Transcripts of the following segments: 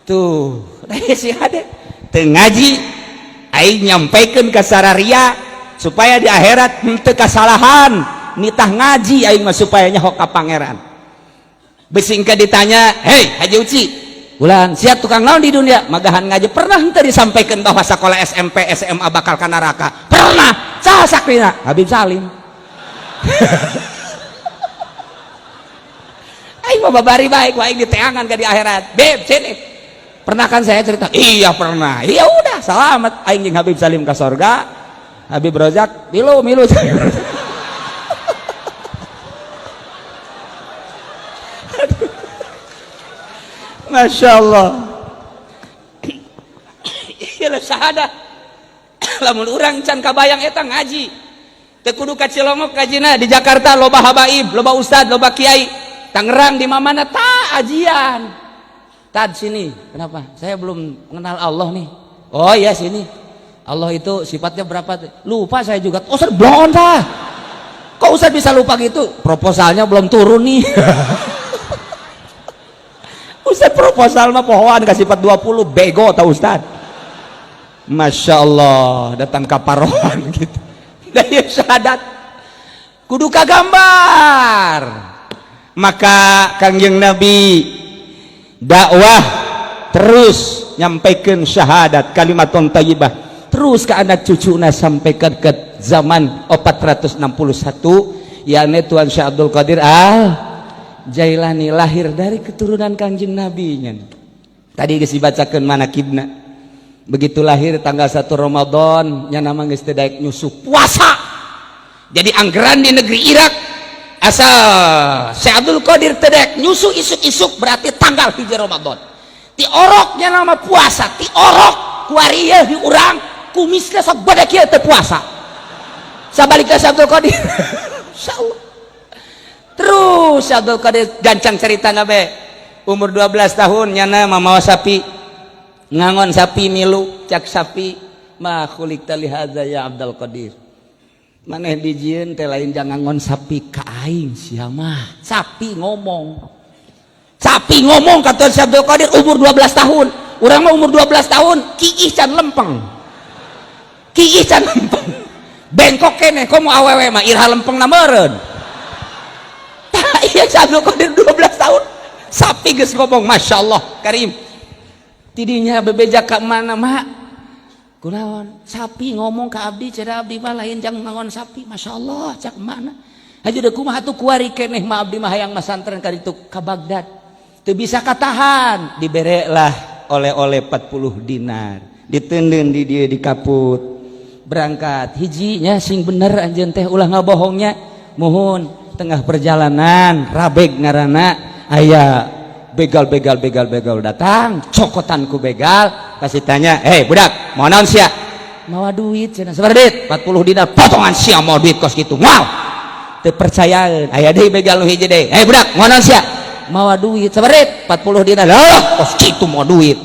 tuh si ade teu ngaji aing nyampaikeun ka sararia supaya di akhirat henteu kasalahan nitah ngaji aing mah supaya nyaho ka pangeran. Besingka ditanya, hei Haji Uci ulan siap tukang naon di dunia magahan ngaji pernah henteu disampaikan bahwa sekolah SMP SMA bakal ka neraka? Pernah. Saha sakrina? Habib Salim. Aing mah babari baik wae diteangan ka di akhirat. Beb sini pernah kan saya cerita? Iya pernah. Iya udah selamat aing jeung Habib Salim ke surga. Habib Rozak milu Masya Allah. Iya sahada lamun urang can kabayang eta ngaji teu kudu ka Cilongok kajina di Jakarta loba habaib loba ustad loba kiai Tangerang di mana ta ajian tad sini. Kenapa? Saya belum mengenal Allah nih. Oh iya sini. Allah itu sifatnya berapa? Lupa saya juga. Ustaz belum tah. Kok Ustaz bisa lupa gitu? Proposalnya belum turun nih. Ustaz proposal mah pohoan ka sifat 20 bego tah Ustaz. Masya Allah datang kaparohan gitu. Daya syahadat kudu kagambar. Maka Kangjeng Nabi dakwah terus nyampaikan syahadat kalimatun thayyibah terus ke anak cucuna sampai ke zaman 461 yakni Tuan Syekh Abdul Qadir Jailani lahir dari keturunan Kanjeng Nabi nya. Tadi geus dibacakeun manakibna. Begitu lahir tanggal 1 Ramadan nya nama geus teu daek nyusu puasa. Jadi anggeran di negeri Irak asal Syekh Abdul Qadir tedek nyusu isuk-isuk berarti tanggal 1 Ramadan. Ti oroknya nama puasa, ti orok kuarieuh di urang kumisna sabada kieu teu puasa. Sabalikna Syekh Abdul Qadir. Insyaallah. Terus Syekh Abdul Qadir gancang ceritana be. Umur 12 tahun nyana mamawa sapi. Ngangon sapi milu, cak sapi ma khuliqta li hadza ya Abdul Qadir. Maneh dijieun teh lain jangan ngon sapi ka aing sia mah. Sapi ngomong kata Syekh Abdul Qadir umur 12 tahun. Urang mah umur 12 tahun kiih can lempeng. Bengkok keneh komo awewe mah irha lempeng na meureun. Tah ieu Syekh Abdul Qadir 12 tahun sapi geus ngomong masyaallah karim. Tidinya bebeja ka mana mak? Kunaon sapi ngomong ke abdi cara abdi mah lain jang ngangon sapi Masya Allah cak mana aja udah kumaha tuh kuari keneh mah abdi mah hayang masantren ka ditu ka Baghdad teu bisa katahan dibere lah oleh-oleh 40 dinar diteundeun di dieu di kaput berangkat hijinya sing bener anjeun teh ulah ngabohongnya muhun tengah perjalanan rabeg ngaranna aya begal datang cokotan ku begal kasih tanya budak mau naon sia mawa duit cenah sabar duit 40 dinar potongan sia mau duit kos gitu wow teu percayaan aya deui begal nu hiji deui budak mau naon sia mawa duit sabar duit 40 dinar kos kitu mau duit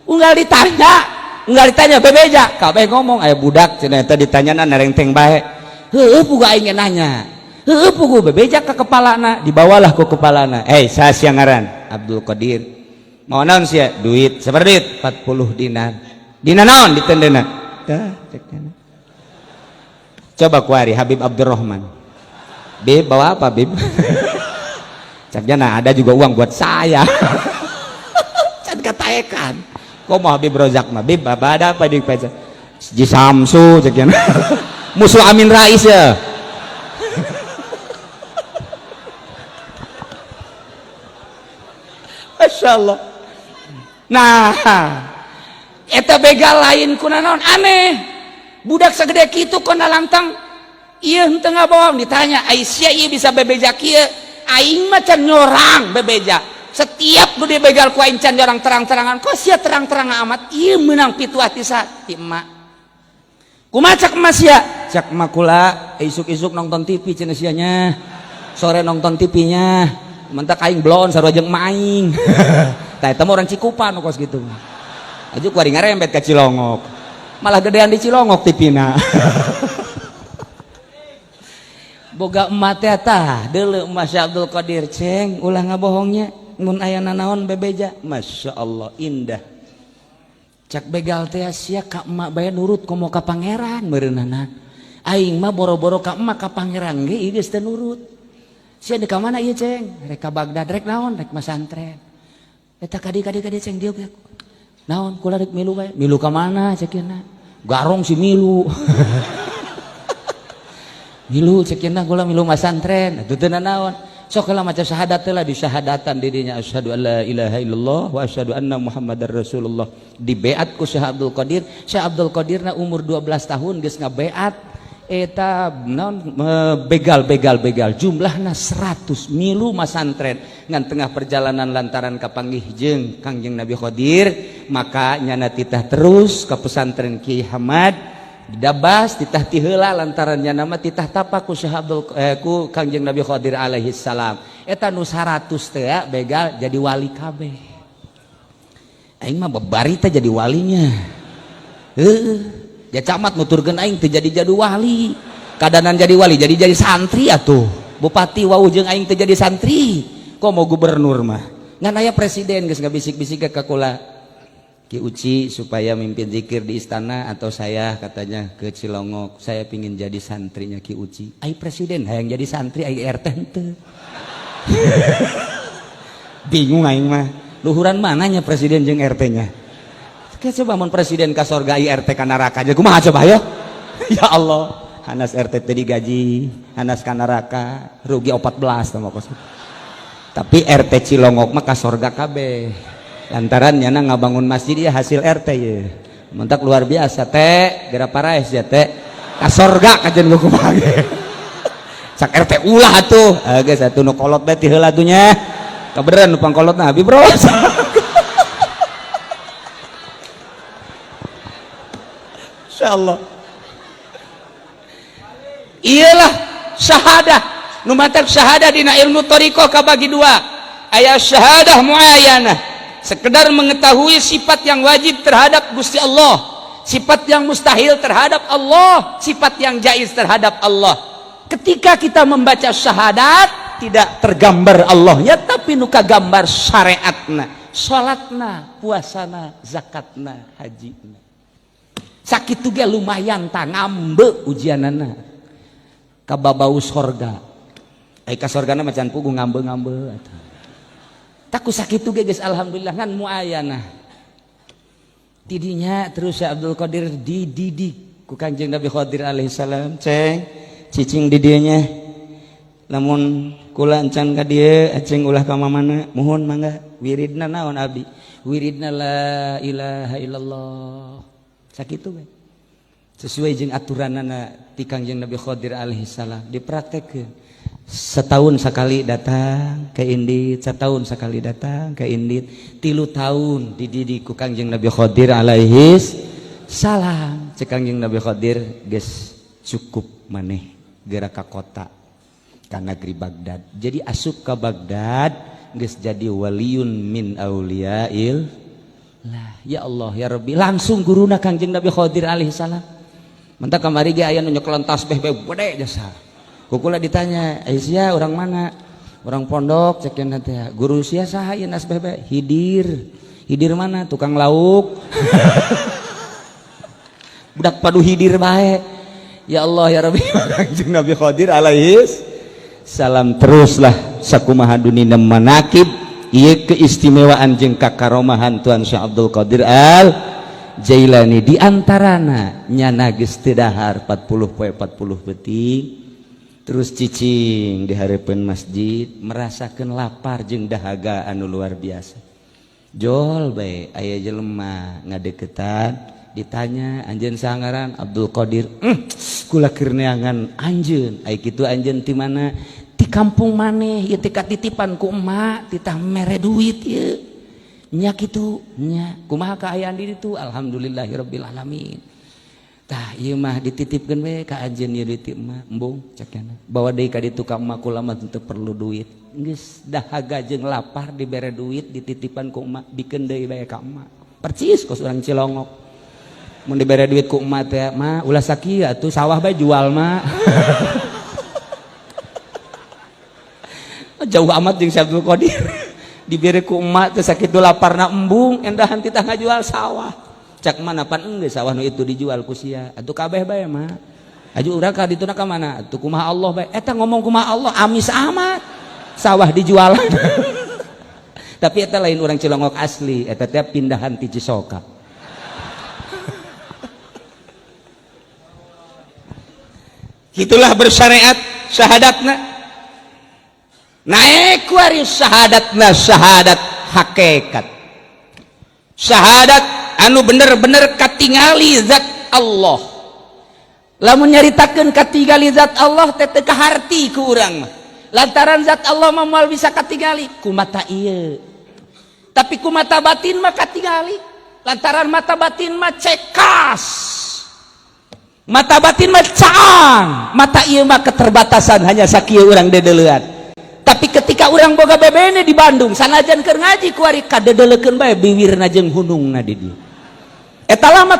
unggal ditanya bebeja kabeh ngomong aya budak cenah eta ditanyana narengteng bae heueuh puguh aing nanya heueuh puguh bebeja ka kepalana dibawalah ku kepalana saha sia ngaran Abdul Qadir mau naon sia duit sabar duit 40 dinar dina naon ditendeuna tah cek kana coba kuari Habib Abdurrahman Bib bawa apa Bib cak jana ada juga uang buat saya can kataekan kok mau Habib Rozak mah Bib ada apa di pesa Ji Samsu cek jana musuh Amin Rais ya. Masya Allah. Nah eta begal lain kunaon aneh budak segede kitu kona lantang ieu henteu ngabohong ditanya Aisyah ieu bisa bebeja kieu aing mah can nyorang bebeja setiap nu dibegal ku aing can nyorang terang-terangan kok sia terang-terangan amat ieu meunang pituah ti emak kumaha cak emak sia cak emak kula isuk-isuk nonton TV cenah sia nya sore nonton TV-nya mentak aing blon sarua jeung maing tah eta mah urang Cikupan kos gitu aju kuari ngarembet ka Cilongok malah gedean di Cilongok tipina boga emat teh tah deuleu emas Abdul Qadir ceng ulah ngabohongnya mun aya naon bebeja masya Allah indah cak begal teh sia ka emak bae nurut komo ka pangeran meureunana aing mah boro-boro ka emak ka pangeran ge ieu geus teu nurut sia di ka mana ieu ceng rek ka Bagdad rek naon rek masantren eta kadi ceng dieu naon kula rek milu bae milu ka mana cekeuna garong si milu milu cekeuna kula milu masantren atuh teu naon sok heula maca syahadat lah di syahadatan didinya asyhadu alla ilaha illallah wa asyhadu anna muhammadar rasulullah di beat ku Syekh Abdul Qadir. Syekh Abdul Qadirna umur 12 tahun geus ngabeat eta naon begal jumlahna 100 milu masantren ngan tengah perjalanan lantaran kapanggih jeung Kangjeng Nabi Qadir maka nyana titah terus ka pesantren Kiai Hamad didabas titah ti heula lantaran nyana mah titah tapak ku Syekh Abdul ku Kangjeng Nabi Qadir alaihi salam eta nu 100 teh begal jadi wali kabeh aing mah babarita jadi walinya ya camat nuturkeun aing teu jadi wali kadanan jadi wali jadi santri atuh bupati wau jeung aing teu jadi santri kok mau gubernur mah ngan aya presiden geus ngabisik-bisik ka kula Ki Uci supaya mimpin zikir di istana atau saya katanya ke Cilongok saya pingin jadi santrinya Ki Uci ai presiden hayang jadi santri ai RT henteu bingung aing mah luhuran mananya presiden jeung RT-nya coba mun presiden ka sorga ai RT ka neraka aja kumaha coba ya ya Allah hanas RT teh digaji hanas ka neraka rugi 14 tah tapi RT Cilongok mah ka sorga kabeh lantaran nyana ngabangun masjid ya hasil RT ya mentak luar biasa teh gera parais ya teh ka sorga kajen lu kumaha cak RT ulah atuh geus atuh nu kolot bae ti heula atuh nya kabeneran nu pangkolotna abi bro insyaallah iyalah syahadah nu matak syahadah dina ilmu thariqah kabagi dua aya syahadah muayyanah sekedar mengetahui sifat yang wajib terhadap Gusti Allah sifat yang mustahil terhadap Allah sifat yang jaiz terhadap Allah ketika kita membaca syahadat tidak tergambar Allahnya tapi nuka gambar syariatna salatna puasana zakatna hajina sakitu ge lumayan tah ngambe ujianana ka babau sorga ai ka sorgana macan pugu ngambe-ngambe atuh taku sakitu ge geus alhamdulillah ngan muayyanah tidinya terus Syekh Abdul Qadir dididik ku Kanjeng Nabi Qadir alaihi salam ceng cicing di dieu nya lamun kula encan ka dieu aceng ulah ka mamana mohon mangga wiridna naon abdi wiridna la ilaha illallah sakitu we sesuai jeung aturanana ti Kanjeng Nabi Qadir alaihi salam dipraktekkeun setahun sekali datang ke Indit setahun sekali datang ke Indit 3 tahun dididik ku Kanjeng Nabi Qadir alaihi salam cek Kanjeng Nabi Qadir geus cukup maneh geura ka kota ka negeri Baghdad jadi asup ka Baghdad geus jadi waliun min auliyail lah ya Allah ya Rabbi langsung guruna Kanjeng Nabi Qadir alaihi salam mentak kamari ge aya nu nyekelon tasbih bae gede jasa kukula ditanya Aisyah orang mana orang pondok cekeun teh guru sia saha ieu nasbeh bae hidir mana tukang lauk budak padu hidir bae ya Allah ya Rabbi Kanjeng Nabi Qadir alaihi salam teruslah sakumaha dunina manakib ieu keistimewaan jeung kakaromahan Tuan Syekh Abdul Qadir Al Jailani diantarana nyana geus teu dahar 40 poe 40 beuting terus cicing di hareupeun masjid merasakeun lapar jeung dahaga anu luar biasa jol bae aya jelema ngadeukeutan ditanya anjeun saha ngaran Abdul Qadir kula keur neangan anjeun ai kitu anjeun ti mana ti kampung maneh ieu teh katitipan ku emak titah mere duit ieu nya kitu nya kumaha kaayaan di ditu alhamdulillahirabbil alamin tah ieu mah dititipkeun we ka anjeun ieu duit emak embung cekna bawa deui ka ditu ka emak kula mah teu perlu duit geus dahaga jeung lapar dibere duit dititipan ku emak bikeun deui bae ka emak percis kos urang Cilongok mun dibere duit ku emak teh mah ulah sakieu atuh sawah bae jual mah jauh amat jeung Syekh Abdul Qadir diberi ku emak teh sakit lapar na embung endahan titah ngajual sawah cak mana pan engge sawah nu itu dijual ku sia atuh kabeh bae mah aju urang ka dituna ka mana atuh kumaha Allah bae eta ngomong kumaha Allah amis amat sawah dijual tapi eta lain urang Cilongok asli eta teh pindahan ti Cisoka itulah bersyariat syahadatna naik kuari syahadatna syahadat hakikat syahadat anu bener-bener katingali zat Allah lamun nyaritakeun katingali zat Allah teh teu kaharti ku urang lantaran zat Allah mah moal bisa katingali ku mata ieu tapi ku mata batin mah katingali lantaran mata batin mah cekas mata batin mah caang mata ieu mah keterbatasan hanya sakieu urang dedeleuan tapi ketika orang boga bebene di Bandung sanajan keur ngaji kuari kadedelekeun bae biwirna jeung hunungna di dieu eta lah mata